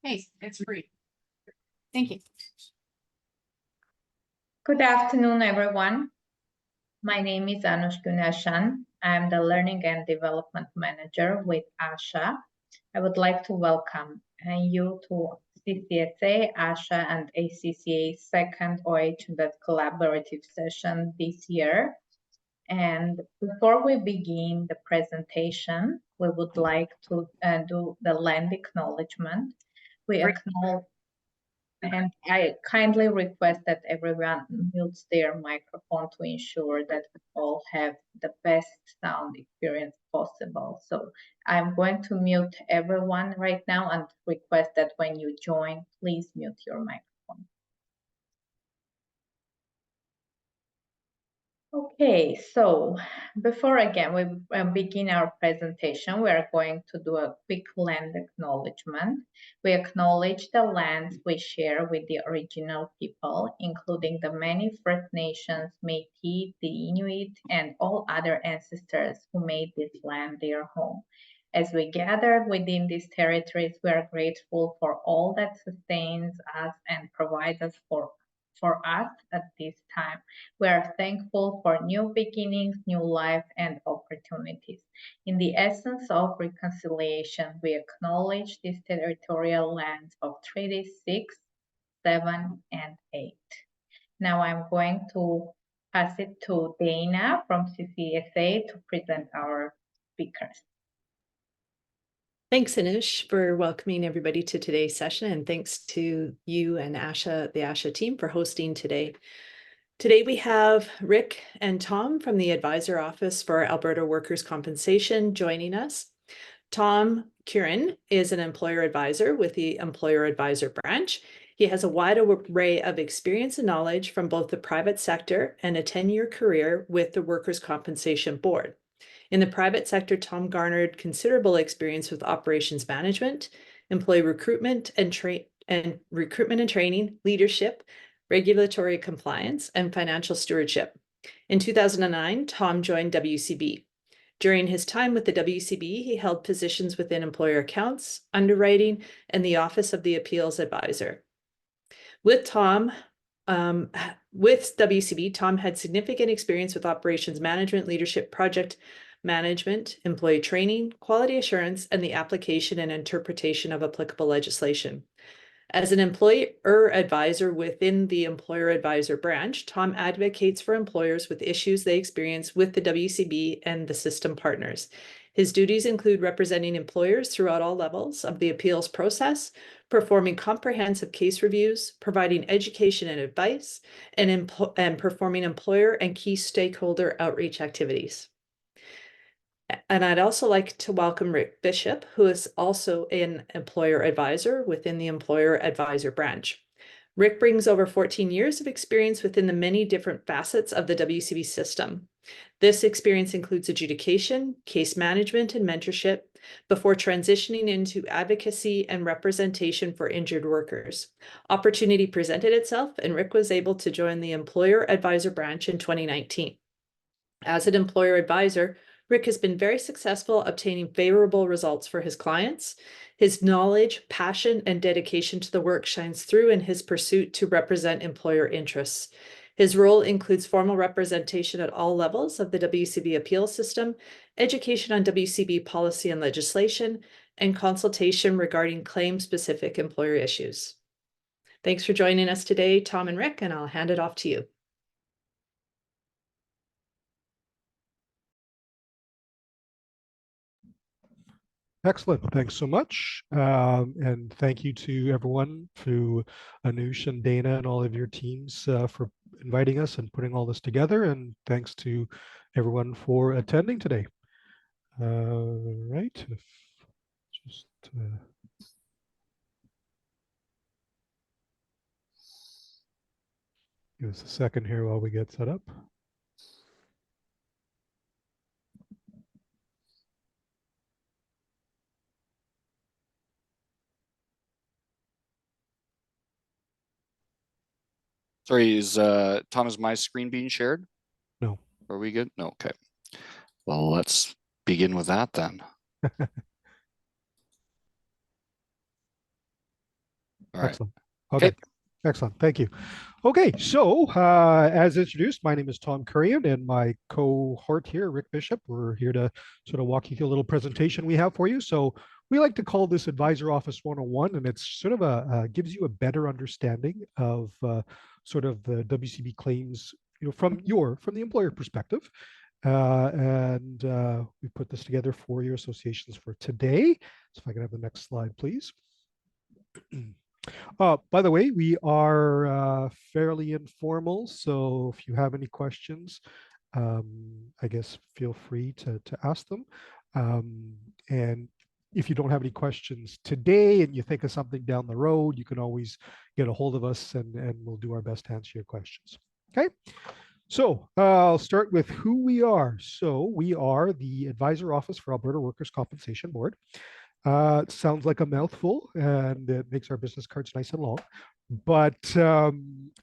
Hey, it's free. Thank you. Good afternoon, everyone. My name is 𝐒𝐜𝐿. I'm the Learning and Development Manager with ASCHA. I would like to welcome you to CCSA, ASCHA, and ACCA's second 𝐒𝐲 collaborative session this year. And before we begin the presentation, we would like to do the land acknowledgement. We acknowledge. And I kindly request that everyone mutes their microphone to ensure that we all have the best sound experience possible. So I'm going to mute everyone right now and request that when you join, please mute your microphone. Okay, so before again we begin our presentation, we are going to do a quick land acknowledgement. We acknowledge the lands we share with the original people, including the many First Nations, Métis, the Inuit, and all other ancestors who made this land their home. As we gather within these territories, we are grateful for all that sustains us and provides us for us at this time. We are thankful for new beginnings, new life, and opportunities. In the essence of reconciliation, we acknowledge these territorial lands of Treaties 6, 7, and 8. Now I'm going to pass it to Dana from CCSA to present our speakers. Thanks, Anush, for welcoming everybody to today's session, and thanks to you and ASCHA, the ASCHA team, for hosting today. Today we have Rick and Tom from the Advisor Office for Alberta Workers Compensation joining us. Tom Kurian is an employer advisor with the Employer Advisor Branch. He has a wide array of experience and knowledge from both the private sector and a 10-year career with the Workers' Compensation Board. In the private sector, Tom garnered considerable experience with operations management, employee recruitment and training, leadership, regulatory compliance, and financial stewardship. In 2009, Tom joined WCB. During his time with the WCB, he held positions within employer accounts, underwriting, and the Office of the Appeals Advisor. With WCB, Tom had significant experience with operations management, leadership, project management, employee training, quality assurance, and the application and interpretation of applicable legislation. As an employer advisor within the Employer Advisor Branch, Tom advocates for employers with issues they experience with the WCB and the system partners. His duties include representing employers throughout all levels of the appeals process, performing comprehensive case reviews, providing education and advice, and performing employer and key stakeholder outreach activities. And I'd also like to welcome Rick Bishop, who is also an employer advisor within the Employer Advisor Branch. Rick brings over 14 years of experience within the many different facets of the WCB system. This experience includes adjudication, case management, and mentorship before transitioning into advocacy and representation for injured workers. Opportunity presented itself, and Rick was able to join the Employer Advisor Branch in 2019. As an employer advisor, Rick has been very successful obtaining favorable results for his clients. His knowledge, passion, and dedication to the work shines through in his pursuit to represent employer interests. His role includes formal representation at all levels of the WCB appeal system, education on WCB policy and legislation, and consultation regarding claim-specific employer issues. Thanks for joining us today, Tom and Rick, and I'll hand it off to you. Excellent. Thanks so much. And thank you to everyone, to Anush and Dana and all of your teams for inviting us and putting all this together. And thanks to everyone for attending today. Right. Just give us a second here while we get set up. Sorry, Tom, is my screen being shared? No. Are we good? No, okay. Well, let's begin with that then. All right. Excellent. Okay. Excellent. Thank you. Okay. So as introduced, my name is Tom Kurian and my cohort here, Rick Bishop. We're here to sort of walk you through a little presentation we have for you. So we like to call this Advisor Office 101, and it's sort of gives you a better understanding of sort of the WCB claims, from the employer perspective. We put this together for your associations for today. So if I can have the next slide, please. By the way, we are fairly informal, so if you have any questions, I guess feel free to ask them. And if you don't have any questions today and you think of something down the road, you can always get a hold of us and we'll do our best to answer your questions. Okay. So I'll start with who we are. So we are the Advisor Office for Alberta Workers Compensation Board. It sounds like a mouthful and it makes our business cards nice and long. But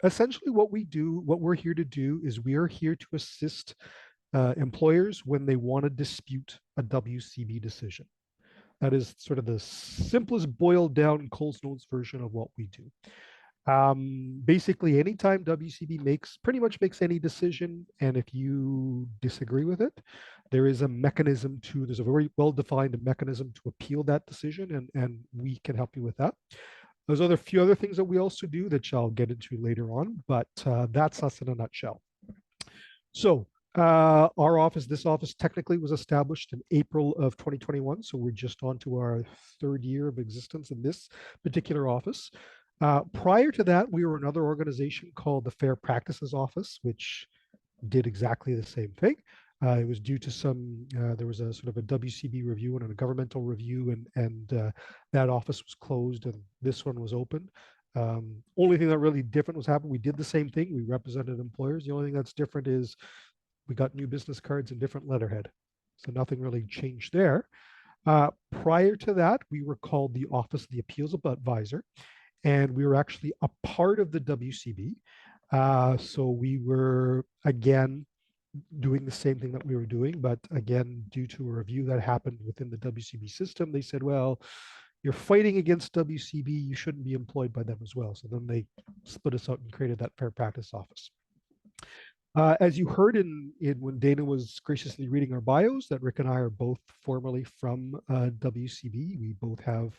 essentially what we're here to do is we are here to assist employers when they want to dispute a WCB decision. That is sort of the simplest boiled down Coles Notes version of what we do. Basically, anytime WCB pretty much makes any decision, and if you disagree with it, there's a very well-defined mechanism to appeal that decision, and we can help you with that. There's a few other things that we also do that I'll get into later on, but that's us in a nutshell. So this office technically was established in April of 2021, so we're just on to our third year of existence in this particular office. Prior to that, we were another organization called the Fair Practices Office, which did exactly the same thing. It was due to there was a sort of a WCB review and a governmental review, and that office was closed and this one was open. Only thing that really different was happening, we did the same thing. We represented employers. The only thing that's different is we got new business cards and different letterhead. So nothing really changed there. Prior to that, we were called the Office of the Appeals Advisor, and we were actually a part of the WCB. So we were, again, doing the same thing that we were doing, but again, due to a review that happened within the WCB system, they said, well, you're fighting against WCB, you shouldn't be employed by them as well. So then they split us out and created that Fair Practice Office. As you heard when Dana was graciously reading our bios, that Rick and I are both formerly from WCB. We both have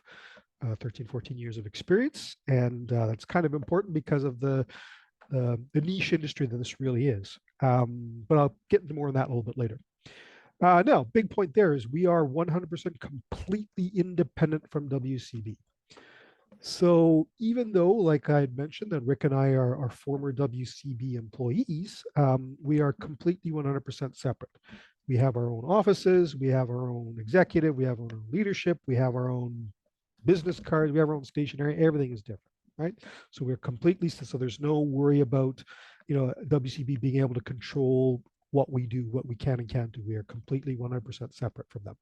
13, 14 years of experience, and that's kind of important because of the niche industry that this really is. But I'll get into more on that a little bit later. Now, big point there is we are 100% completely independent from WCB. So even though, like I had mentioned, that Rick and I are former WCB employees, we are completely 100% separate. We have our own offices, we have our own executive, we have our own leadership, we have our own business cards, we have our own stationery, everything is different, right? So we're completely, so there's no worry about, WCB being able to control what we do, what we can and can't do. We are completely 100% separate from them.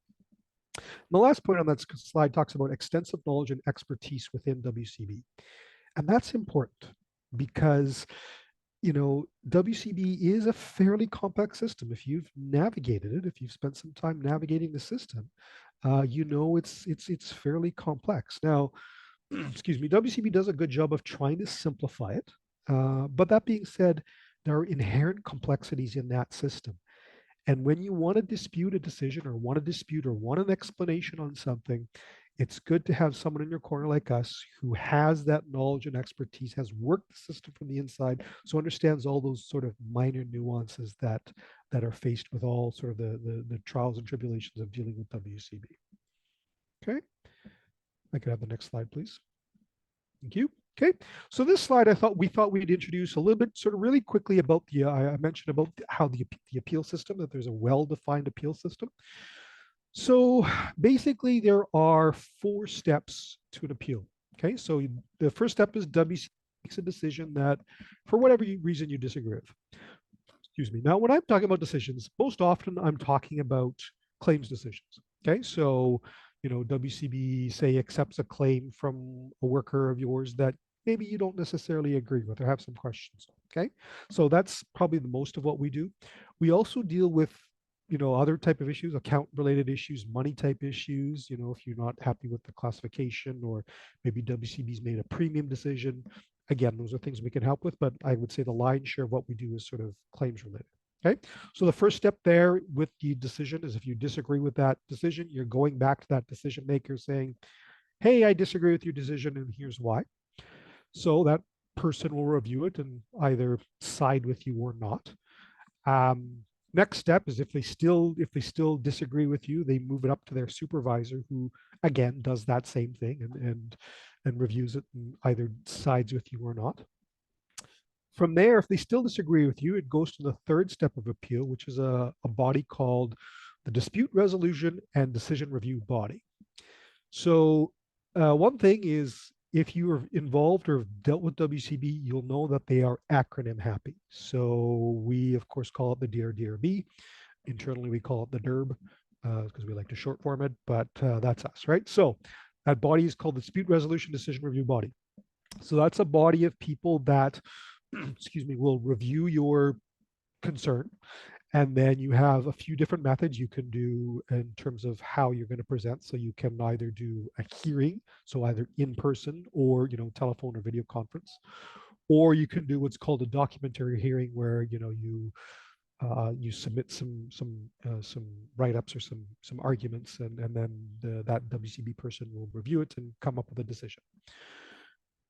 And the last point on that slide talks about extensive knowledge and expertise within WCB. And that's important because, WCB is a fairly complex system. If you've navigated it, if you've spent some time navigating the system, it's fairly complex. Now, excuse me, WCB does a good job of trying to simplify it. But that being said, there are inherent complexities in that system. And when you want to dispute a decision or want an explanation on something, it's good to have someone in your corner like us who has that knowledge and expertise, has worked the system from the inside, so understands all those sort of minor nuances that are faced with all sort of the trials and tribulations of dealing with WCB. Okay, I could have the next slide, please. Thank you. Okay, so this slide, we thought we'd introduce a little bit, sort of really quickly about I mentioned about how the appeal system, that there's a well-defined appeal system. So basically, there are 4 steps to an appeal. Okay, so the first step is WCB makes a decision that, for whatever reason, you disagree with. Excuse me. Now, when I'm talking about decisions, most often I'm talking about claims decisions. Okay, so WCB, say, accepts a claim from a worker of yours that maybe you don't necessarily agree with or have some questions. Okay, so that's probably the most of what we do. We also deal with other type of issues, account related issues, money type issues, if you're not happy with the classification, or maybe WCB's made a premium decision. Again, those are things we can help with, but I would say the lion's share of what we do is sort of claims related. Okay, so the first step there with the decision is if you disagree with that decision, you're going back to that decision maker saying, hey, I disagree with your decision and here's why. So that person will review it and either side with you or not. Next step is if they still disagree with you, they move it up to their supervisor, who again does that same thing and reviews it and either sides with you or not. From there, if they still disagree with you, it goes to the third step of appeal, which is a body called the Dispute Resolution and Decision Review Body. So one thing is, if you are involved or have dealt with WCB, you'll know that they are acronym happy. So we, of course, call it the DRB. Internally, we call it the DERB because we like to short form it, but that's us, right? So that body is called the Dispute Resolution Decision Review Body. So that's a body of people that, excuse me, will review your concern. And then you have a few different methods you can do in terms of how you're going to present. So you can either do a hearing, so either in person or, telephone or video conference, or you can do what's called a documentary hearing, where, you submit some write-ups or some arguments, and then that WCB person will review it and come up with a decision.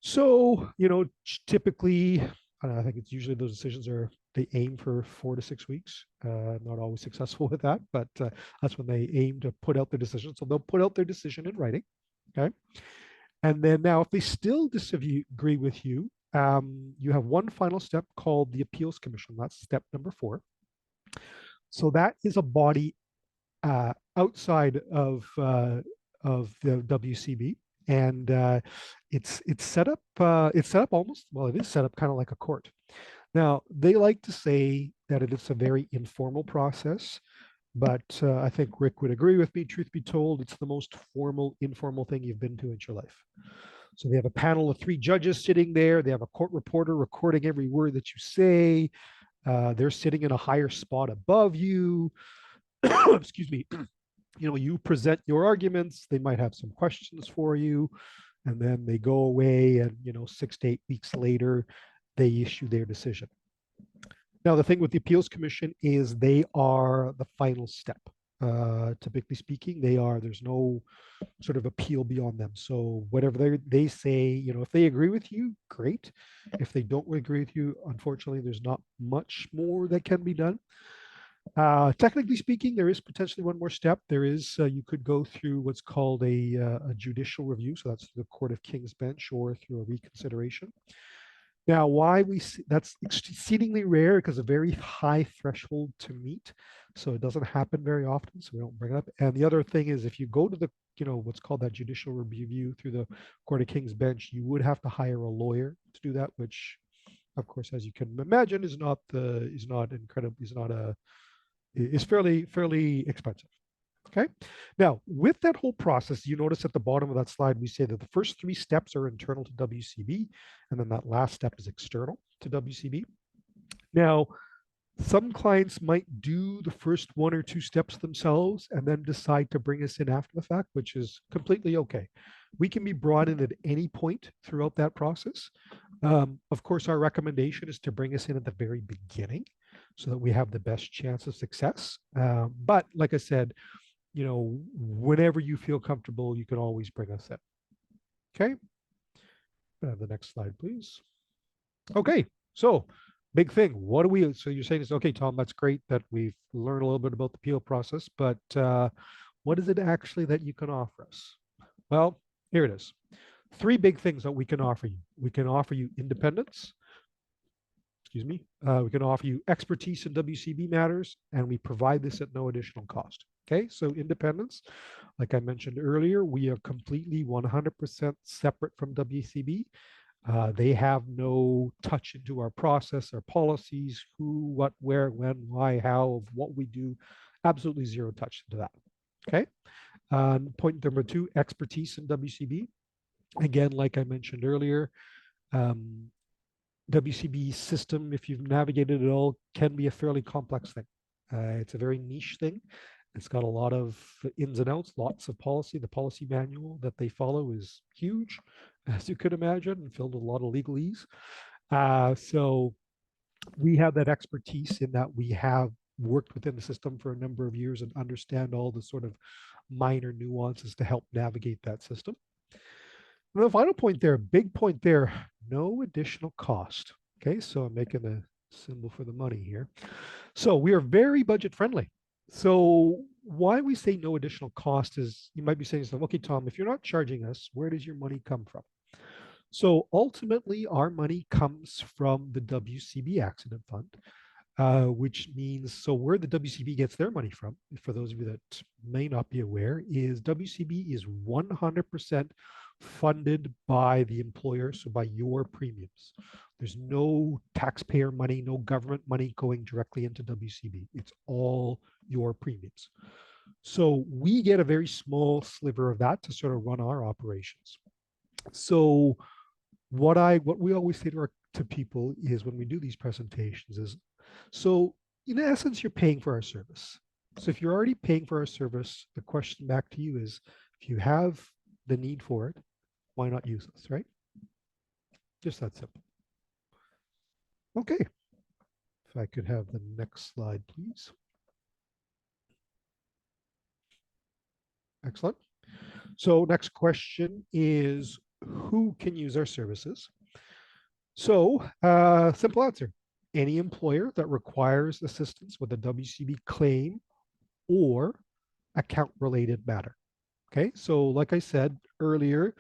So, typically, I think it's usually those decisions they aim for 4 to 6 weeks. Not always successful with that, but that's when they aim to put out their decision. So they'll put out their decision in writing. Okay. And then now, if they still disagree with you, you have one final step called the Appeals Commission. That's step number 4. So that is a body outside of the WCB. And it's set up almost, well, it is set up kind of like a court. Now, they like to say that it is a very informal process, but I think Rick would agree with me. Truth be told, it's the most formal, informal thing you've been to in your life. So they have a panel of 3 judges sitting there. They have a court reporter recording every word that you say. They're sitting in a higher spot above you. Excuse me. You present your arguments. They might have some questions for you, and then they go away, and 6 to 8 weeks later, they issue their decision. Now, the thing with the Appeals Commission is they are the final step. Typically speaking, there's no sort of appeal beyond them. So whatever they say, if they agree with you, great. If they don't agree with you, unfortunately, there's not much more that can be done. Technically speaking, there is potentially one more step. There is, you could go through what's called a judicial review. So that's the Court of King's Bench or through a reconsideration. Now, that's exceedingly rare because a very high threshold to meet. So it doesn't happen very often. So we don't bring it up. And the other thing is, if you go to the, what's called that judicial review through the Court of King's Bench, you would have to hire a lawyer to do that, which, of course, as you can imagine, is fairly expensive. Okay. Now, with that whole process, you notice at the bottom of that slide, we say that the first 3 steps are internal to WCB, and then that last step is external to WCB. Now, some clients might do the first 1 or 2 steps themselves and then decide to bring us in after the fact, which is completely okay. We can be brought in at any point throughout that process. Of course, our recommendation is to bring us in at the very beginning so that we have the best chance of success. But like I said, whenever you feel comfortable, you can always bring us in. Okay. The next slide, please. Okay. So big thing. So you're saying is, okay, Tom, that's great that we've learned a little bit about the appeal process, but what is it actually that you can offer us? Well, here it is. 3 big things that we can offer you. We can offer you independence. Excuse me. We can offer you expertise in WCB matters, and we provide this at no additional cost. Okay, so independence, like I mentioned earlier, we are completely 100% separate from WCB. They have no touch into our process, our policies, who, what, where, when, why, how, of what we do. Absolutely 0 touch into that. Okay. Point number 2, expertise in WCB. Again, like I mentioned earlier, WCB system, if you've navigated it all, can be a fairly complex thing. It's a very niche thing. It's got a lot of ins and outs, lots of policy. The policy manual that they follow is huge, as you could imagine, and filled with a lot of legalese. So we have that expertise in that we have worked within the system for a number of years and understand all the sort of minor nuances to help navigate that system. And the final point there, big point there, no additional cost. Okay, so I'm making a symbol for the money here. So we are very budget friendly. So why we say no additional cost is, you might be saying to them, okay, Tom, if you're not charging us, where does your money come from? So ultimately, our money comes from the WCB Accident Fund, which means, so where the WCB gets their money from, for those of you that may not be aware, is WCB is 100% funded by the employer, so by your premiums. There's no taxpayer money, no government money going directly into WCB. It's all your premiums. So we get a very small sliver of that to sort of run our operations. So what we always say to people is, when we do these presentations, is, so in essence, you're paying for our service. So if you're already paying for our service, the question back to you is, if you have the need for it, why not use us, right? Just that simple. Okay. If I could have the next slide, please. Excellent. So next question is, who can use our services? So simple answer, any employer that requires assistance with a WCB claim or account related matter. Okay, so like I said earlier,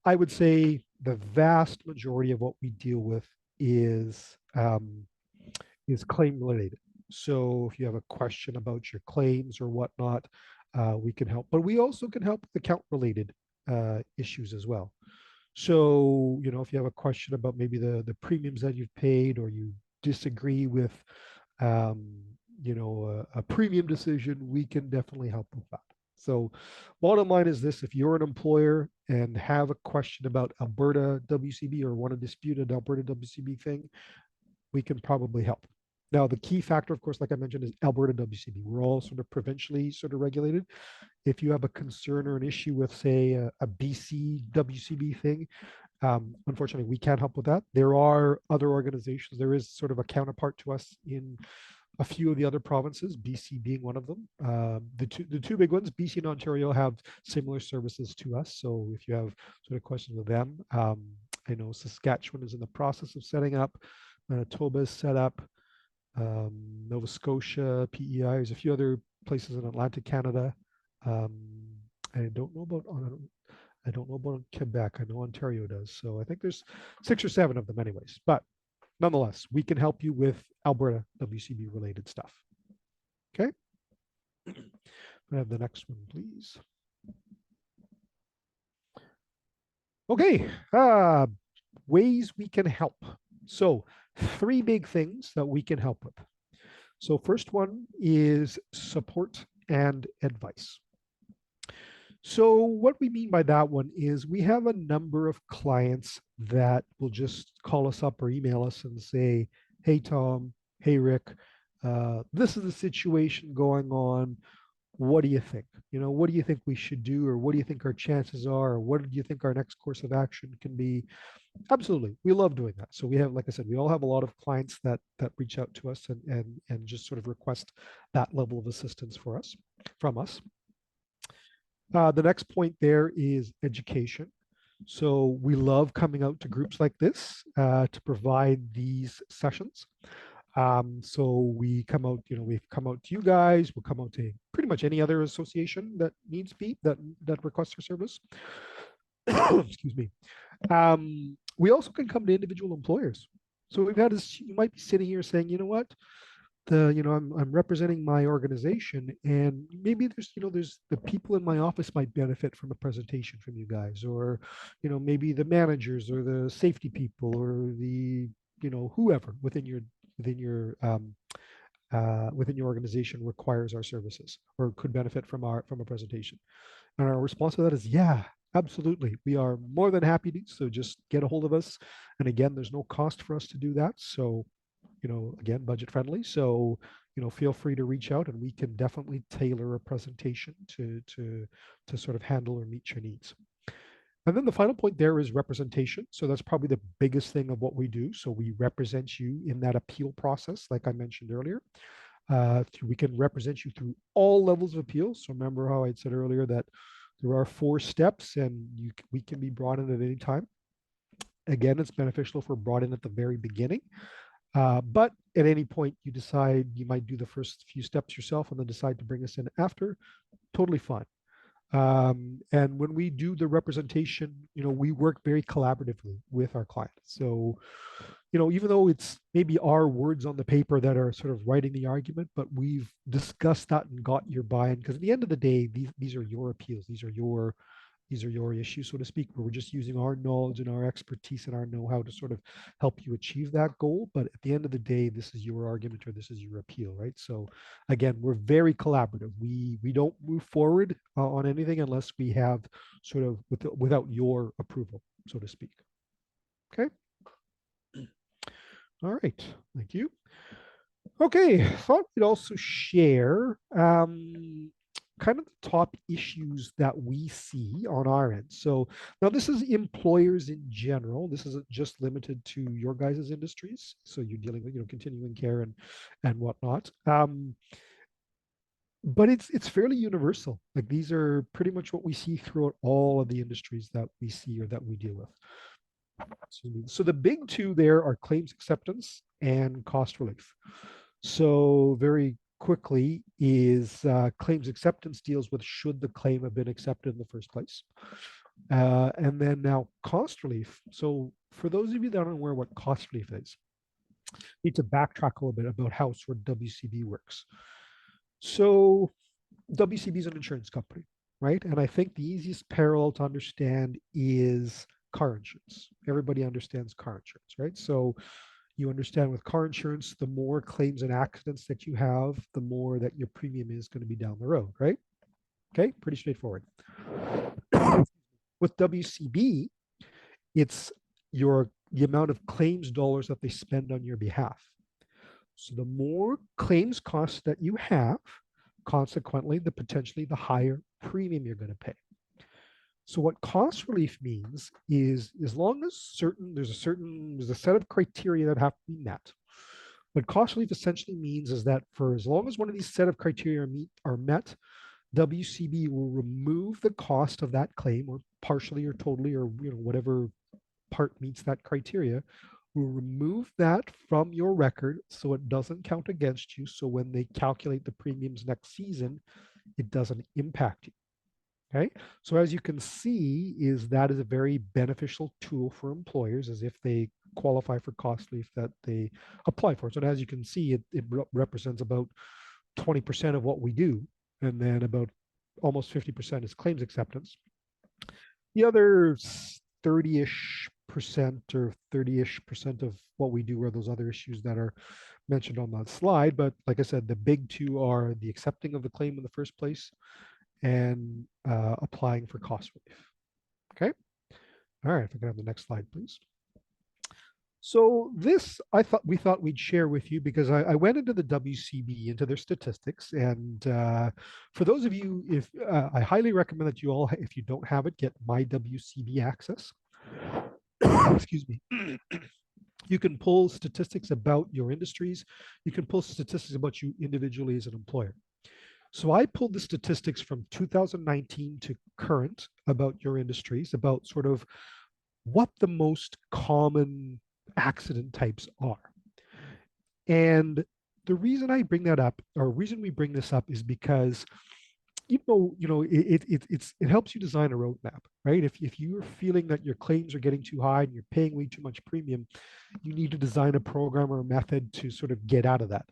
I would say the vast majority of what we deal with is claim related. So if you have a question about your claims or whatnot, we can help, but we also can help with account related issues as well. So, you know, if you have a question about maybe the premiums that you've paid, or you disagree with, you know, a premium decision, we can definitely help with that. So bottom line is this: if you're an employer and have a question about Alberta WCB or want to dispute an Alberta WCB thing, we can probably help. Now, the key factor, of course, like I mentioned, is Alberta WCB. We're all sort of provincially sort of regulated. If you have a concern or an issue with, say, a BC WCB thing, unfortunately, we can't help with that. There are other organizations. There is sort of a counterpart to us in a few of the other provinces, BC being one of them. The two big ones, BC and Ontario, have similar services to us. So if you have sort of questions with them, I know Saskatchewan is in the process of setting up. Manitoba is set up. Nova Scotia, PEI, there's a few other places in Atlantic Canada. I don't know about Quebec. I know Ontario does. So I think there's 6 or 7 of them anyways. But nonetheless, we can help you with Alberta WCB related stuff. Okay. I have the next one, please. Okay. Ways we can help. So 3 big things that we can help with. So first one is support and advice. So what we mean by that one is, we have a number of clients that will just call us up or email us and say, hey, Tom, hey, Rick, this is the situation going on. What do you think? You know, what do you think we should do? Or what do you think our chances are? Or what do you think our next course of action can be? Absolutely. We love doing that. So we have, like I said, we all have a lot of clients that reach out to us and just sort of request that level of assistance from us. The next point there is education. So we love coming out to groups like this to provide these sessions. So we come out, you know, we've come out to you guys, we'll come out to pretty much any other association that needs be, that requests our service. Excuse me. We also can come to individual employers. So we've had this, you might be sitting here saying, you know what, I'm representing my organization, and maybe there's the people in my office might benefit from a presentation from you guys, or, you know, maybe the managers or the safety people or the, you know, whoever within your organization requires our services or could benefit from a presentation. And our response to that is, yeah, absolutely. We are more than happy to. So just get a hold of us. And again, there's no cost for us to do that. So, you know, again, budget friendly. So, feel free to reach out, and we can definitely tailor a presentation to sort of handle or meet your needs. And then the final point there is representation. So that's probably the biggest thing of what we do. So we represent you in that appeal process, like I mentioned earlier. We can represent you through all levels of appeal. So remember how I said earlier that there are 4 steps, and we can be brought in at any time. Again, it's beneficial if we're brought in at the very beginning. But at any point you decide you might do the first few steps yourself and then decide to bring us in after, totally fine. And when we do the representation, we work very collaboratively with our clients. So, even though it's maybe our words on the paper that are sort of writing the argument, but we've discussed that and got your buy-in, because at the end of the day, these are your appeals. These are your issues, so to speak, where we're just using our knowledge and our expertise and our know-how to sort of help you achieve that goal. But at the end of the day, this is your argument or this is your appeal, right? So again, we're very collaborative. We don't move forward on anything unless we have sort of without your approval, so to speak. Okay. All right. Thank you. Okay. Thought we'd also share kind of the top issues that we see on our end. So now this is employers in general. This isn't just limited to your guys' industries. So you're dealing with, continuing care and whatnot. But it's fairly universal. Like these are pretty much what we see throughout all of the industries that we see or that we deal with. So the big 2 there are claims acceptance and cost relief. So very quickly is claims acceptance deals with should the claim have been accepted in the first place. And then now cost relief. So for those of you that aren't aware what cost relief is, I need to backtrack a little bit about how sort of WCB works. So WCB is an insurance company, right? And I think the easiest parallel to understand is car insurance. Everybody understands car insurance, right? So you understand with car insurance, the more claims and accidents that you have, the more that your premium is going to be down the road, right? Okay, pretty straightforward. With WCB, it's the amount of claims dollars that they spend on your behalf. So the more claims costs that you have, consequently, potentially the higher premium you're going to pay. So what cost relief means is as long as there's a set of criteria that have to be met. What cost relief essentially means is that for as long as one of these set of criteria are met, WCB will remove the cost of that claim, or partially or totally, or whatever part meets that criteria, will remove that from your record so it doesn't count against you. So when they calculate the premiums next season, it doesn't impact you. Okay, so as you can see, that is a very beneficial tool for employers as if they qualify for cost relief that they apply for. So as you can see, it represents about 20% of what we do, and then about almost 50% is claims acceptance. The other 30-ish% or 30-ish% of what we do are those other issues that are mentioned on that slide. But like I said, the big 2 are the accepting of the claim in the first place and applying for cost relief. Okay. All right. If I can have the next slide, please. So this, we thought we'd share with you because I went into the WCB, into their statistics. And for those of you, I highly recommend that you all, if you don't have it, get My WCB Access. Excuse me. You can pull statistics about your industries. You can pull statistics about you individually as an employer. So I pulled the statistics from 2019 to current about your industries, about sort of what the most common accident types are. And the reason I bring that up, or reason we bring this up, is because it helps you design a roadmap, right? If you're feeling that your claims are getting too high and you're paying way too much premium, you need to design a program or a method to sort of get out of that.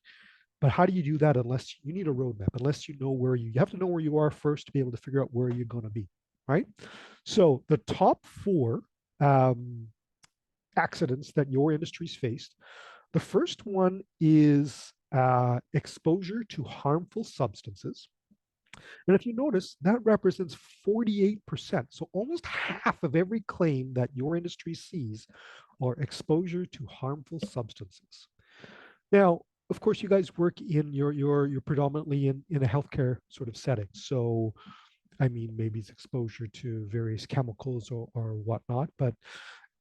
But how do you do that unless you need a roadmap, unless you know where you have to know where you are first to be able to figure out where you're going to be, right? So the top 4 accidents that your industry's faced, the first one is exposure to harmful substances. And if you notice, that represents 48%. So almost half of every claim that your industry sees are exposure to harmful substances. Now, of course, you guys work in you're predominantly in a healthcare sort of setting. So, I mean, maybe it's exposure to various chemicals or whatnot. But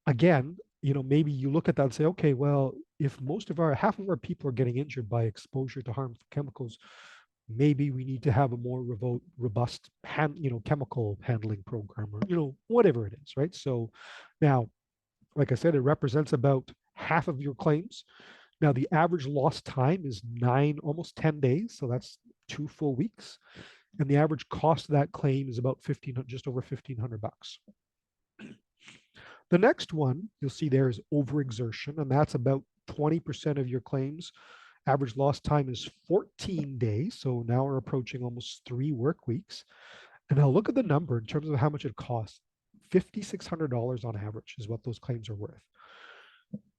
again, maybe you look at that and say, okay, well, if half of our people are getting injured by exposure to harmful chemicals, maybe we need to have a more robust chemical handling program, or whatever it is, right? So now, like I said, it represents about half of your claims. Now, the average lost time is almost 10 days. So that's 2 full weeks. And the average cost of that claim is about just over $1,500. The next one you'll see there is overexertion, and that's about 20% of your claims. Average lost time is 14 days. So now we're approaching almost 3 work weeks. And now look at the number in terms of how much it costs. $5,600 on average is what those claims are worth.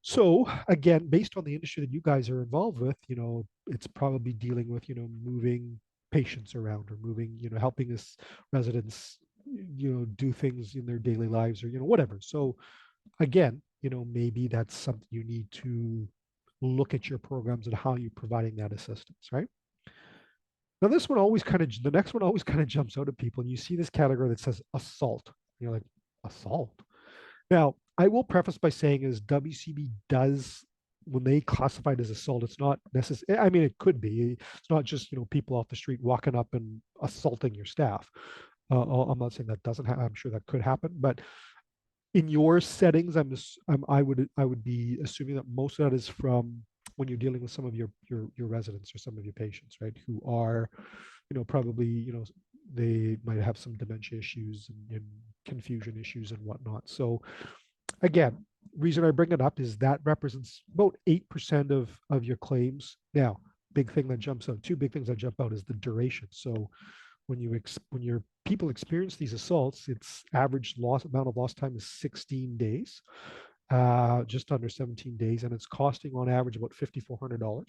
So again, based on the industry that you guys are involved with, it's probably dealing with, moving patients around, or moving, helping us residents, do things in their daily lives, or, whatever. So again, maybe that's something you need to look at your programs and how you're providing that assistance, right? Now, the next one always kind of jumps out at people, and you see this category that says assault. You're like, assault? Now, I will preface by saying is WCB does, when they classify it as assault, it's not necessary. I mean, it could be. It's not just, people off the street walking up and assaulting your staff. I'm not saying that doesn't happen. I'm sure that could happen, but in your settings, I would be assuming that most of that is from when you're dealing with some of your residents or some of your patients, right? Who are, probably, they might have some dementia issues and confusion issues and whatnot. So again, reason I bring it up is that represents about 8% of your claims. Now, two big things that jump out is the duration. So when your people experience these assaults, its average amount of lost time is 16 days, just under 17 days, and it's costing on average about $5,400.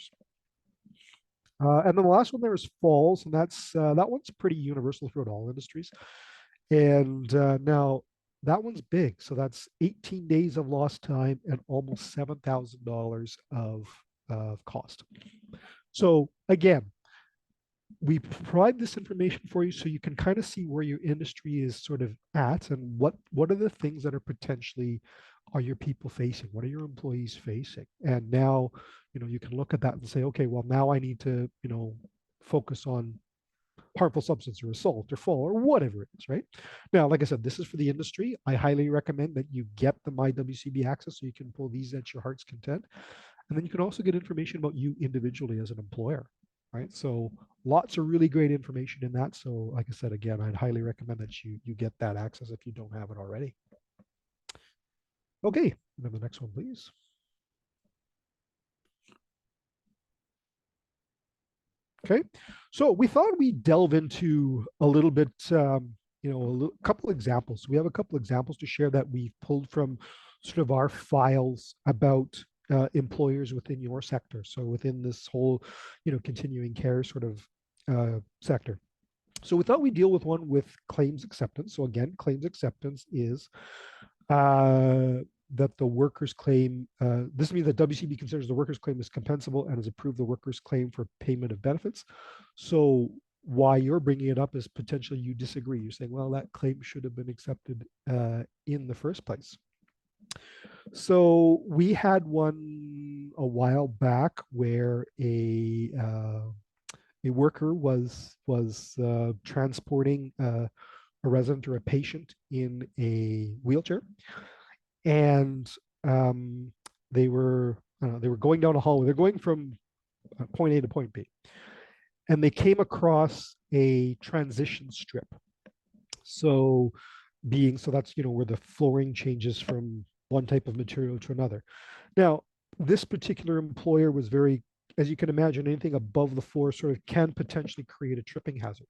And then the last one there is falls, and that one's pretty universal throughout all industries. And now that one's big, so that's 18 days of lost time and almost $7,000 of cost. So again, we provide this information for you so you can kind of see where your industry is sort of at, and what are the things that are your people facing? What are your employees facing? And now, you can look at that and say, okay, well, now I need to, focus on harmful substance or assault or fall or whatever it is, right? Now, like I said, this is for the industry. I highly recommend that you get the My WCB access so you can pull these at your heart's content. And then you can also get information about you individually as an employer, right? So lots of really great information in that. So like I said, again, I'd highly recommend that you get that access if you don't have it already. Okay, and then the next one, please. Okay, so we thought we'd delve into a little bit, a couple examples. We have a couple examples to share that we've pulled from sort of our files about employers within your sector. So within this whole, continuing care sort of sector. So we thought we'd deal with one with claims acceptance. So again, claims acceptance is that the workers' claim, this means that WCB considers the workers' claim is compensable and has approved the workers' claim for payment of benefits. So why you're bringing it up is potentially you disagree. You're saying, well, that claim should have been accepted in the first place. So we had one a while back where a worker was transporting a resident or a patient in a wheelchair, and they were going down a hallway. They're going from point A to point B, and they came across a transition strip. So that's where the flooring changes from one type of material to another. Now, this particular employer was very, as you can imagine, anything above the floor sort of can potentially create a tripping hazard.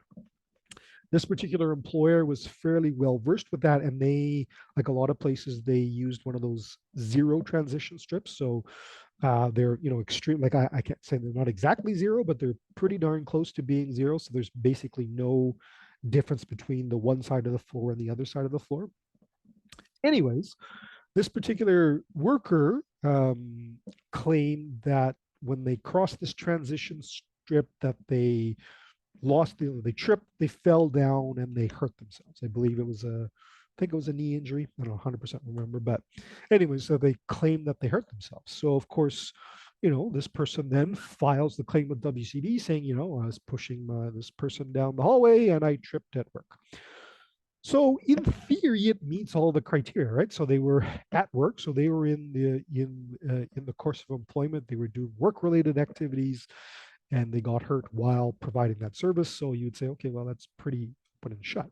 This particular employer was fairly well versed with that, and they, like a lot of places, they used one of those zero transition strips. So they're extreme. Like I can't say they're not exactly zero, but they're pretty darn close to being zero. So there's basically no difference between the one side of the floor and the other side of the floor. Anyways, this particular worker claimed that when they crossed this transition strip that they lost, they tripped, they fell down, and they hurt themselves. I believe it was I think it was a knee injury. I don't 100% remember, but anyway, so they claimed that they hurt themselves. So of course, this person then files the claim with WCB saying, I was pushing this person down the hallway and I tripped at work. So in theory, it meets all the criteria, right? So they were at work, so they were in the course of employment, they were doing work-related activities, and they got hurt while providing that service. So you'd say, okay, well, that's pretty open and shut.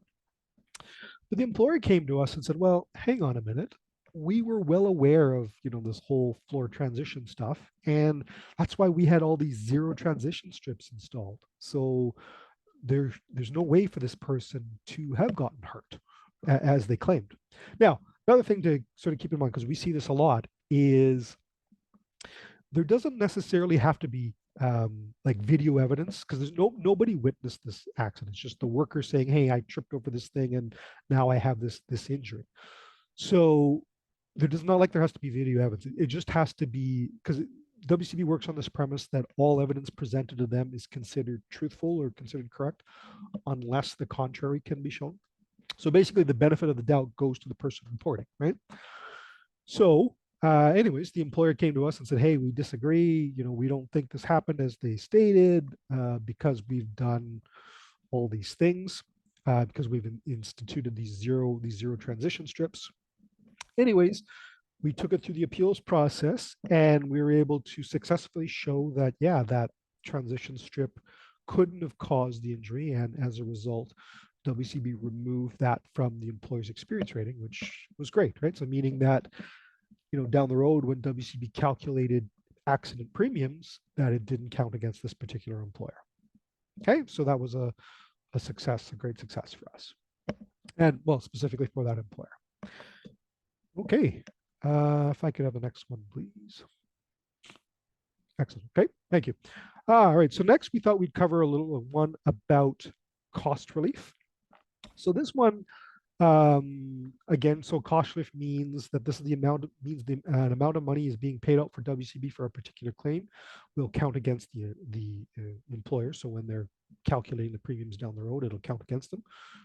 But the employer came to us and said, well, hang on a minute. We were well aware of, this whole floor transition stuff. And that's why we had all these zero transition strips installed. So there's no way for this person to have gotten hurt as they claimed. Now, another thing to sort of keep in mind, because we see this a lot, is there doesn't necessarily have to be like video evidence, because there's nobody witnessed this accident. It's just the worker saying, hey, I tripped over this thing and now I have this injury. So there does not like there has to be video evidence. It just has to be, because WCB works on this premise that all evidence presented to them is considered truthful or considered correct unless the contrary can be shown. So basically the benefit of the doubt goes to the person reporting, right? So anyways, the employer came to us and said, hey, we disagree. We don't think this happened as they stated because we've done all these things, because we've instituted these zero transition strips. Anyways, we took it through the appeals process and we were able to successfully show that, yeah, that transition strip couldn't have caused the injury. And as a result, WCB removed that from the employer's experience rating, which was great, right? So meaning that, down the road when WCB calculated accident premiums, that it didn't count against this particular employer. Okay, so that was a success, a great success for us. And well, specifically for that employer. Okay, if I could have the next one, please. Excellent, okay, thank you. All right, so next we thought we'd cover a little one about cost relief. So this one, again, so cost relief means that this is the amount, an amount of money is being paid out for WCB for a particular claim will count against the employer. So when they're calculating the premiums down the road, it'll count against them.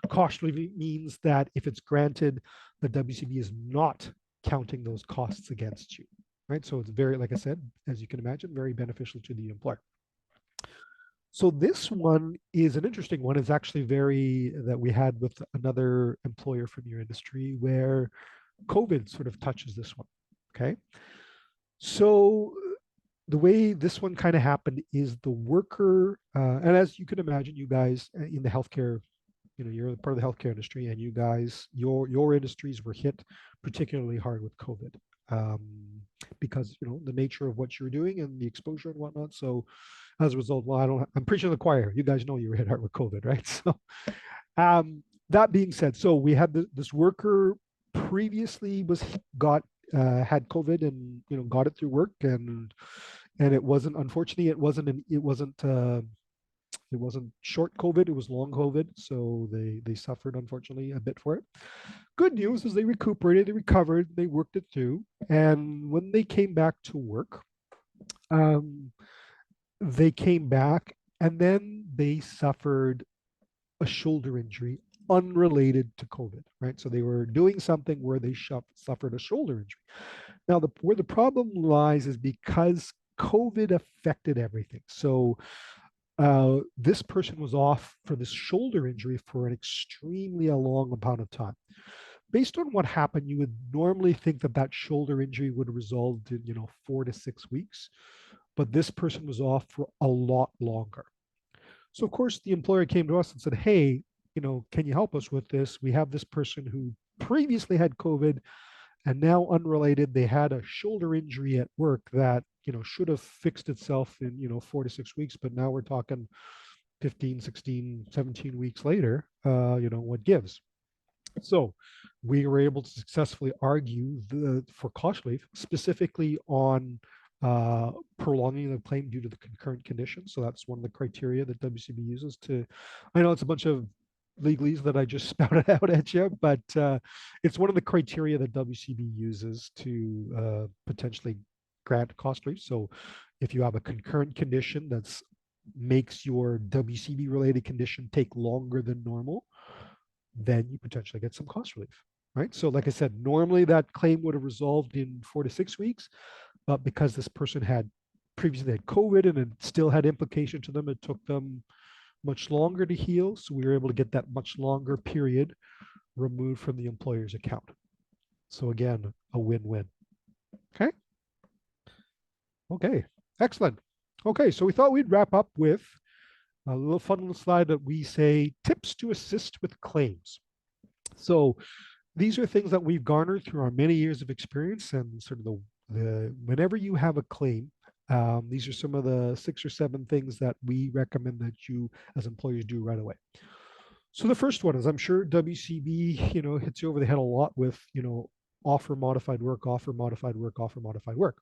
Cost relief means that if it's granted, the WCB is not counting those costs against you, right? So it's very, like I said, as you can imagine, very beneficial to the employer. So this one is an interesting one. It's actually that we had with another employer from your industry where COVID sort of touches this one, okay? So the way this one kind of happened is the worker, and as you can imagine, you guys in the healthcare, you're part of the healthcare industry, and you guys, your industries were hit particularly hard with COVID because, the nature of what you're doing and the exposure and whatnot. So as a result, well, I'm preaching to the choir. You guys know you were hit hard with COVID, right? So that being said, so we had this worker previously had COVID and, got it through work, and it wasn't, unfortunately, it wasn't short COVID, it was long COVID. So they suffered, unfortunately, a bit for it. Good news is they recuperated, they recovered, they worked it through. And when they came back to work, they came back and then they suffered a shoulder injury unrelated to COVID, right? So they were doing something where they suffered a shoulder injury. Now, where the problem lies is because COVID affected everything. So this person was off for this shoulder injury for an extremely long amount of time. Based on what happened, you would normally think that shoulder injury would have resolved in 4 to 6 weeks, but this person was off for a lot longer. So of course the employer came to us and said, hey, can you help us with this? We have this person who previously had COVID and now unrelated, they had a shoulder injury at work that should have fixed itself in 4 to 6 weeks, but now we're talking 15, 16, 17 weeks later. What gives? So we were able to successfully argue for cost relief, specifically on prolonging the claim due to the concurrent condition. So that's one of the criteria that WCB uses to, I know it's a bunch of legalese that I just spouted out at you, but it's one of the criteria that WCB uses to potentially grant cost relief. So If you have a concurrent condition that's makes your WCB related condition take longer than normal, then you potentially get some cost relief, right? So like I said, normally that claim would have resolved in 4 to 6 weeks, but because this person had previously had COVID and it still had implication to them, it took them much longer to heal. So we were able to get that much longer period removed from the employer's account. So again, a win-win. Okay. Okay, excellent. Okay, so we thought we'd wrap up with a little fun little slide that we say tips to assist with claims. So these are things that we've garnered through our many years of experience and sort of the whenever you have a claim, these are some of the 6 or 7 things that we recommend that you as employers do right away. So the first one is, I'm sure WCB, hits you over the head a lot with, offer modified work, offer modified work, offer modified work.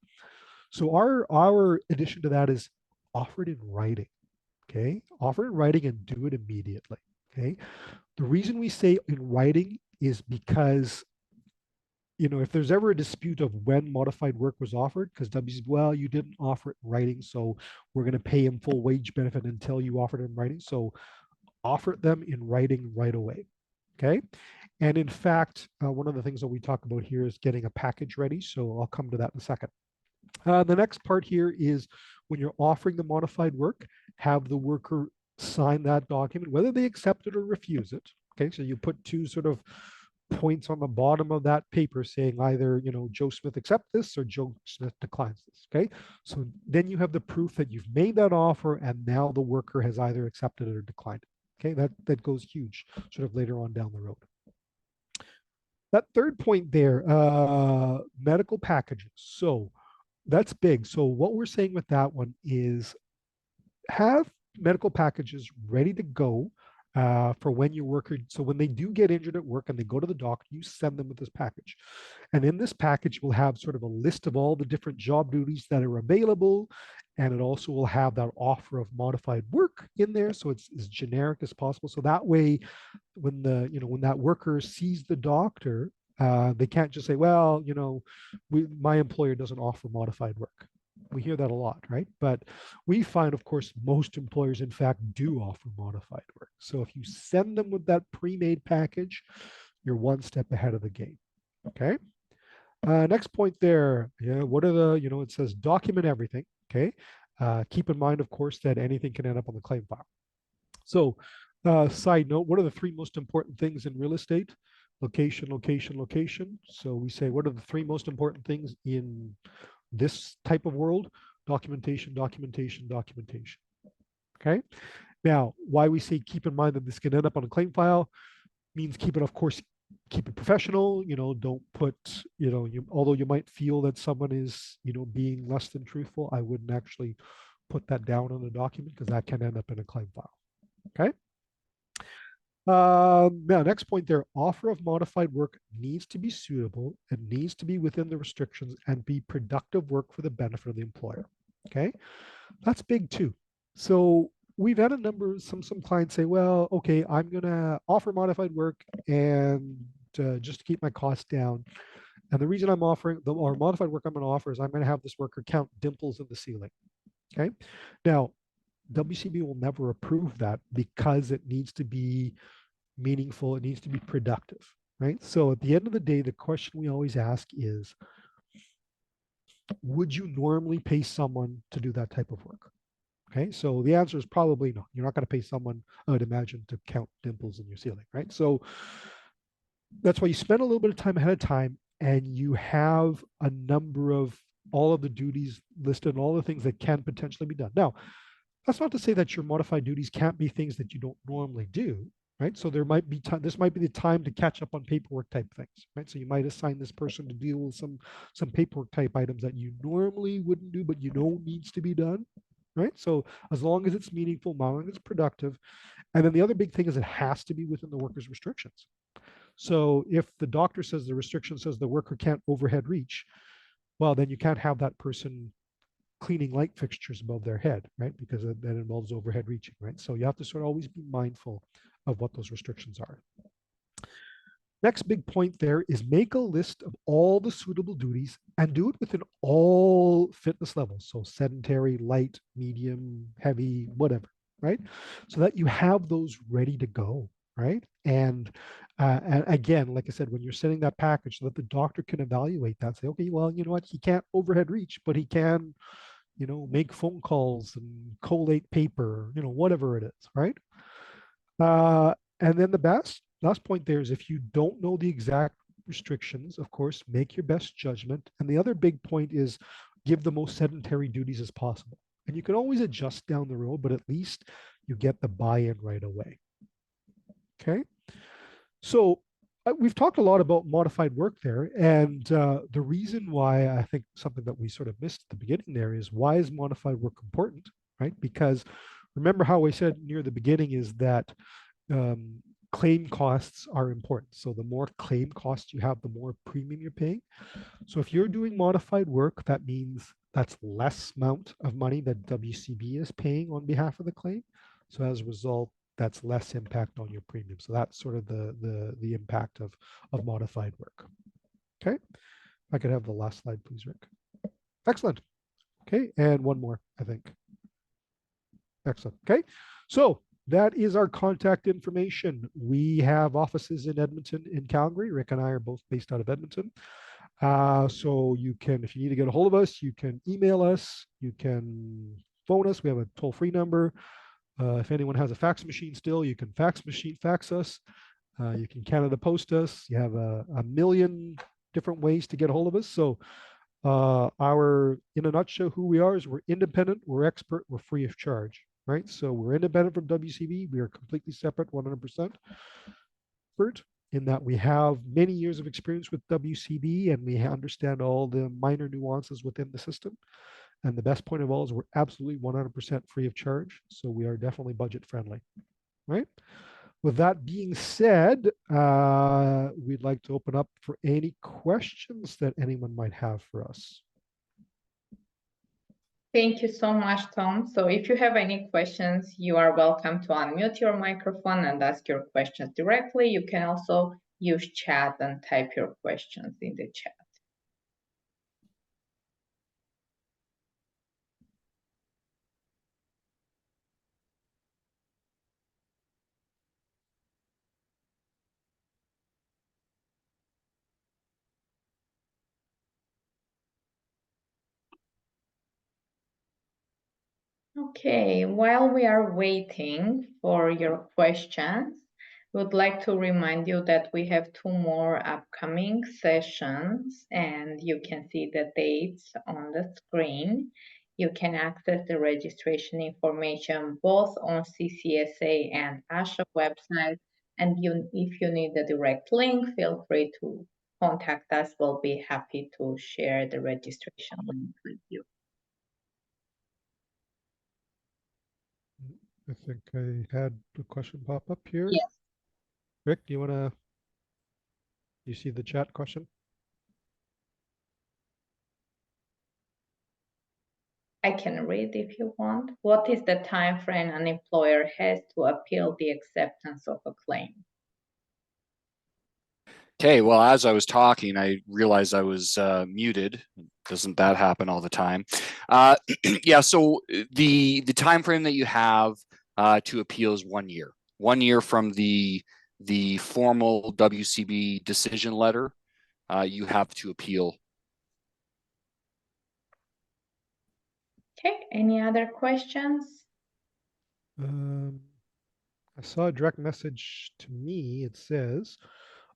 So our addition to that is offer it in writing. Okay, offer it in writing and do it immediately. Okay, the reason we say in writing is because if there's ever a dispute of when modified work was offered, because WCB, well, you didn't offer it in writing, so we're going to pay him full wage benefit until you offered it in writing. So offer them in writing right away. Okay, and in fact, one of the things that we talk about here is getting a package ready. So I'll come to that in a second. The next part here is when you're offering the modified work, have the worker sign that document, whether they accept it or refuse it. Okay, so you put 2 sort of points on the bottom of that paper saying either, Joe Smith accepts this or Joe Smith declines this. Okay, so then you have the proof that you've made that offer and now the worker has either accepted it or declined it. Okay, that goes huge sort of later on down the road. That third point there, medical packages. So that's big. So what we're saying with that one is have medical packages ready to go for when your worker, so when they do get injured at work and they go to the doctor, you send them with this package. And in this package, we'll have sort of a list of all the different job duties that are available. And it also will have that offer of modified work in there. So it's as generic as possible. So that way, when when that worker sees the doctor, they can't just say, well, my employer doesn't offer modified work. We hear that a lot, right? But we find, of course, most employers, in fact, do offer modified work. So if you send them with that pre-made package, you're one step ahead of the game. Okay. Next point there, what are the, it says document everything. Okay. Keep in mind, of course, that anything can end up on the claim file. So side note, what are the 3 most important things in real estate? Location, location, location. So we say, what are the 3 most important things in this type of world? Documentation, documentation, documentation. Okay. Now, why we say keep in mind that this can end up on a claim file means keep it professional. Don't put, although you might feel that someone is, being less than truthful, I wouldn't actually put that down on a document because that can end up in a claim file. Okay. Now, next point there, offer of modified work needs to be suitable. It needs to be within the restrictions and be productive work for the benefit of the employer. Okay, that's big too. So we've had some clients say, well, okay, I'm gonna offer modified work and just to keep my costs down. And the reason I'm offering or modified work I'm gonna offer is I'm gonna have this worker count dimples in the ceiling. Okay, now WCB will never approve that because it needs to be meaningful, it needs to be productive, right? So at the end of the day, the question we always ask is, would you normally pay someone to do that type of work? Okay, so the answer is probably no. You're not going to pay someone, I would imagine, to count dimples in your ceiling, right? So that's why you spend a little bit of time ahead of time and you have a number of all of the duties listed and all the things that can potentially be done. Now, that's not to say that your modified duties can't be things that you don't normally do, right? So there might be time, this might be the time to catch up on paperwork type things, right? So you might assign this person to deal with some paperwork type items that you normally wouldn't do, but needs to be done, right? So as long as it's meaningful, as long as it's productive. And then the other big thing is it has to be within the worker's restrictions. So if the doctor says the restriction says the worker can't overhead reach, well, then you can't have that person cleaning light fixtures above their head, right? Because that involves overhead reaching, right? So you have to sort of always be mindful of what those restrictions are. Next big point there is make a list of all the suitable duties and do it within all fitness levels. So sedentary, light, medium, heavy, whatever, right? So that you have those ready to go, right? And again, like I said, when you're sending that package so that the doctor can evaluate that, say, okay, well, you know what, he can't overhead reach, but he can, you know, make phone calls and collate paper, you know, whatever it is, right? And then the last point there is if you don't know the exact restrictions, of course, make your best judgment. And the other big point is give the most sedentary duties as possible. And you can always adjust down the road, but at least you get the buy-in right away. Okay. So we've talked a lot about modified work there. And the reason why I think something that we sort of missed at the beginning there is why is modified work important, right? Because remember how I said near the beginning is that claim costs are important. So the more claim costs you have, the more premium you're paying. So if you're doing modified work, that means that's less amount of money that WCB is paying on behalf of the claim. So as a result, that's less impact on your premium. So that's sort of the impact of modified work. Okay, if I could have the last slide, please, Rick. Excellent. Okay, and one more, I think. Excellent. Okay, so that is our contact information. We have offices in Edmonton and Calgary. Rick and I are both based out of Edmonton. So you can, if you need to get a hold of us, you can email us, you can phone us. We have a toll-free number. If anyone has a fax machine still, you can fax us. You can Canada Post us. You have a million different ways to get a hold of us. So in a nutshell, who we are is we're independent, we're expert, we're free of charge, right? So we're independent from WCB. We are completely separate, 100%. In that we have many years of experience with WCB and we understand all the minor nuances within the system. And the best point of all is we're absolutely 100% free of charge. So we are definitely budget friendly, right? With that being said, we'd like to open up for any questions that anyone might have for us. Thank you so much, Tom. So if you have any questions, you are welcome to unmute your microphone and ask your questions directly. You can also use chat and type your questions in the chat. Okay, while we are waiting for your questions, would like to remind you that we have 2 more upcoming sessions and you can see the dates on the screen. You can access the registration information both on CCSA and ASHA website. And if you need the direct link, feel free to contact us. We'll be happy to share the registration link with you. I think I had a question pop up here. Yes. Rick, do you see the chat question? I can read if you want. What is the time frame an employer has to appeal the acceptance of a claim? Okay, well, as I was talking, I realized I was muted. Doesn't that happen all the time? Yeah, so the time frame that you have to appeal is 1 year. 1 year from the formal WCB decision letter, you have to appeal. Okay, any other questions? I saw a direct message to me. It says,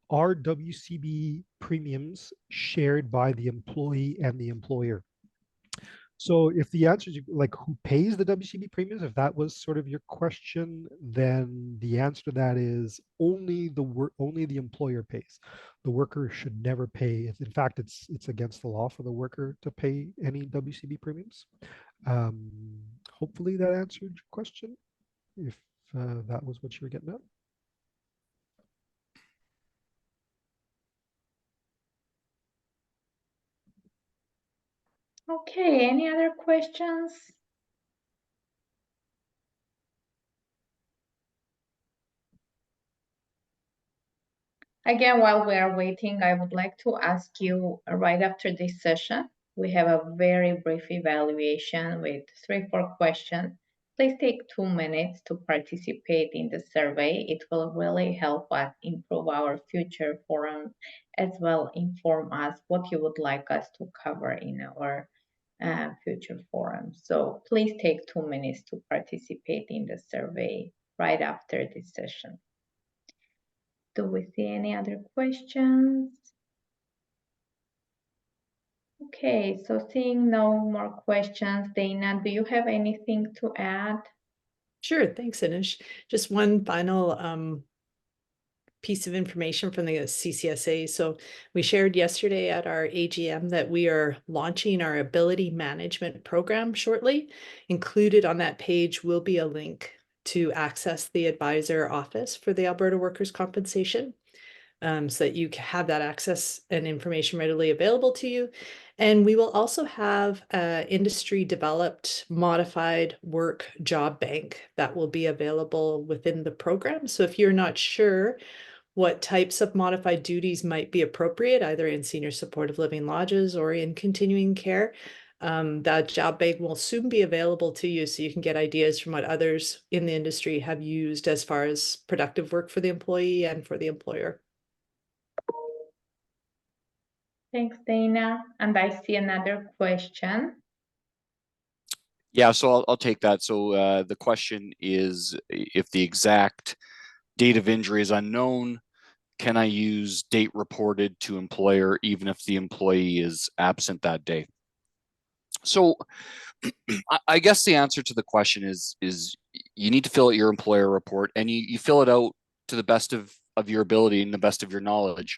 are WCB premiums shared by the employee and the employer? So if the answer is like who pays the WCB premiums, if that was sort of your question, then the answer to that is only the employer pays. The worker should never pay. In fact, it's against the law for the worker to pay any WCB premiums. Hopefully that answered your question, if that was what you were getting at. Okay, any other questions? Again, while we are waiting, I would like to ask you right after this session, we have a very brief evaluation with 3-4 questions. Please take 2 minutes to participate in the survey. It will really help us improve our future forum, as well inform us what you would like us to cover in our future forums. So please take 2 minutes to participate in the survey right after this session. Do we see any other questions? Okay, so seeing no more questions, Dana, do you have anything to add? Sure, thanks, Anish. Just one final piece of information from the CCSA. So we shared yesterday at our AGM that we are launching our ability management program shortly. Included on that page will be a link to access the advisor office for the Alberta Workers Compensation, so that you have that access and information readily available to you. And we will also have an industry developed modified work job bank that will be available within the program. So if you're not sure what types of modified duties might be appropriate, either in senior supportive living lodges or in continuing care, that job bank will soon be available to you, so you can get ideas from what others in the industry have used as far as productive work for the employee and for the employer. Thanks, Dana. And I see another question. Yeah, so I'll take that. So the question is, if the exact date of injury is unknown, can I use date reported to employer even if the employee is absent that day? So I guess the answer to the question is you need to fill out your employer report, and you fill it out to the best of your ability and the best of your knowledge.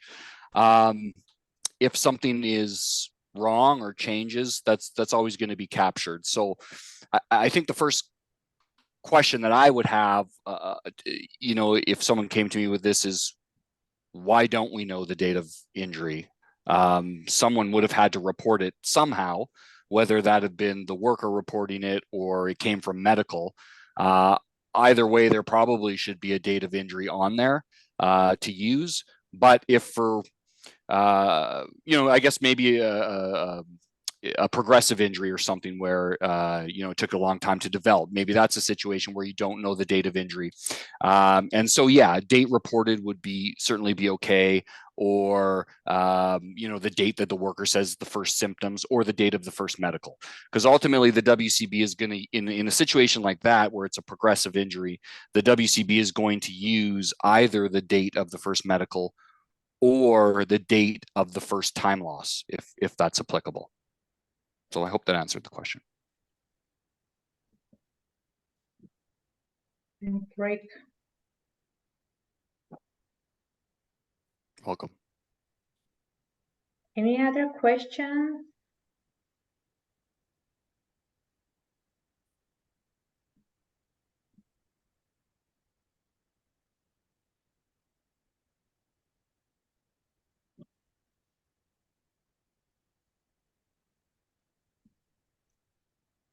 If something is wrong or changes, that's always going to be captured. So I think the first question that I would have, if someone came to me with this, is why don't we know the date of injury? Someone would have had to report it somehow, whether that had been the worker reporting it or it came from medical. Either way, there probably should be a date of injury on there to use. But if for, I guess maybe a progressive injury or something where, it took a long time to develop, maybe that's a situation where you don't know the date of injury. And so, yeah, date reported would certainly be okay. Or, the date that the worker says the first symptoms, or the date of the first medical. Because ultimately the WCB is going to, in a situation like that, where it's a progressive injury, the WCB is going to use either the date of the first medical or the date of the first time loss, if that's applicable. So I hope that answered the question. Great. Welcome. Any other questions?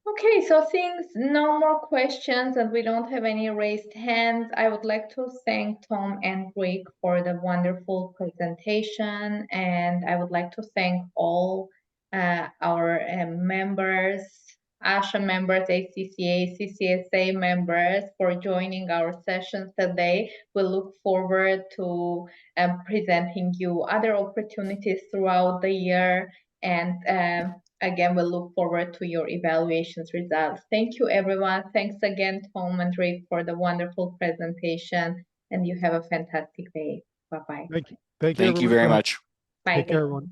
Okay, so since no more questions and we don't have any raised hands, I would like to thank Tom and Rick for the wonderful presentation, and I would like to thank all our members, ASHA members, ACCA, CCSA members for joining our sessions today. We look forward to presenting you other opportunities throughout the year, and again, we'll look forward to your evaluations results. Thank you, everyone. Thanks again, Tom and Rick, for the wonderful presentation, and you have a fantastic day. Bye-bye. Thank you. Thank you, Thank you everyone. very much. Bye. Take care, everyone.